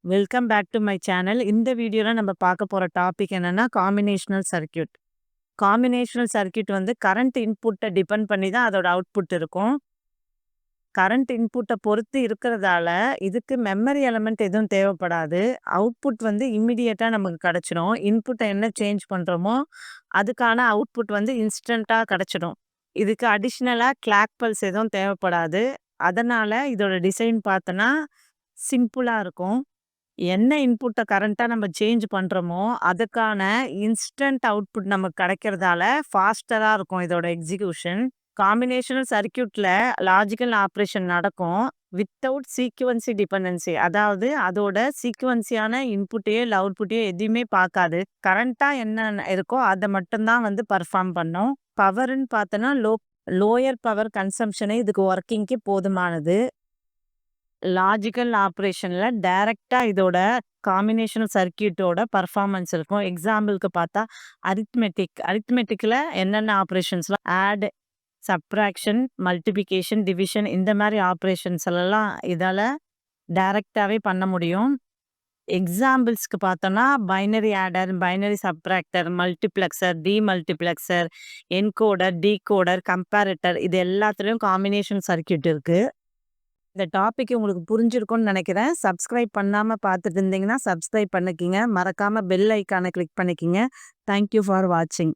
Welcome back to my channel. இந்த வீடியோல நம்ம பார்க்க போற டாபிக் என்னன்னா, காம்பினேஷனல் சர்க்யூட். காம்பினேஷனல் சர்க்யூட் வந்து கரண்ட் இன்புட்ட டிபெண்ட் பண்ணி தான் அதோட அவுட்புட் இருக்கும். கரண்ட் இன்புட்ட பொறுத்து இருக்கிறதால, இதுக்கு மெமரி எலிமெண்ட் எதுவும் தேவைப்படாது. அவுட்புட் வந்து இம்மீடியட்டா நமக்கு கிடைச்சிடும். இன்புட்ட என்ன சேஞ்ச் பண்றோமோ, அதுக்கான அவுட்புட் வந்து இன்ஸ்டன்ட்டா கிடைச்சிடும். இதுக்கு அடிஷனலா கிளாக் பல்ஸ் எதுவும் தேவைப்படாது. அதனால இதோட டிசைன் பார்த்தோன்னா, சிம்பிளா இருக்கும். என்ன இன்புட்ட கரண்ட்டா நம்ம சேஞ்ச் பண்றோமோ, அதுக்கான இன்ஸ்டன்ட் அவுட்புட் நமக்கு கிடைக்கிறதால ஃபாஸ்டரா இருக்கும் இதோட எக்ஸிகியூஷன். காம்பினேஷனல் சர்க்யூட்ல லாஜிக்கல் ஆப்பரேஷன் நடக்கும். Without sequency dependency. அதாவது அதோட சீக்வென்சியான இன்புட்டையோ, இல்ல அவுட்புட்டையோ எதையுமே பார்க்காது. கரண்ட்டா என்ன இருக்கோ அத மட்டும் தான் வந்து பெர்ஃபார்ம் பண்ணும். பவர்ன்னு பார்த்தோன்னா, லோயர் பவர் கன்சம்ப்ஷனே இதுக்கு வொர்க்கிங்க்கு போதுமானது. லாஜிக்கல் ஆப்பரேஷன்ல டைரக்ட்டா இதோட காம்பினேஷனல் சர்க்யூட்டோட பெர்ஃபார்மன்ஸ் இருக்கும். எக்ஸாம்பிள்க்கு பார்த்தா அரித்மெட்டிக்ல என்னென்ன ஆப்பரேஷன்ஸ்லாம் ஆட், சப்ட்ராக்ஷன், மல்டிப்ளிகேஷன், டிவிஷன் இந்த மாரி ஆப்பரேஷன்ஸ் எல்லாம் இதால டைரக்ட்டாவே பண்ண முடியும். எக்ஸாம்பிள்ஸ்க்கு பார்த்தோம்னா, binary adder, binary subtractor, multiplexer, demultiplexer, encoder, decoder, comparator இது எல்லாத்துலயும் காம்பினேஷன் சர்க்யூட் இருக்கு. இந்த டாபிக் உங்களுக்கு புரிஞ்சிருக்கும்னு நினைக்கிறேன். சப்ஸ்கிரைப் பண்ணாம பார்த்துட்டு இருந்தீங்கன்னா, சப்ஸ்கிரைப் பண்ணிக்கிங்க. மறக்காம பெல் ஐகான கிளிக் பண்ணிக்கிங்க. தேங்க் யூ ஃபார் வாட்சிங்.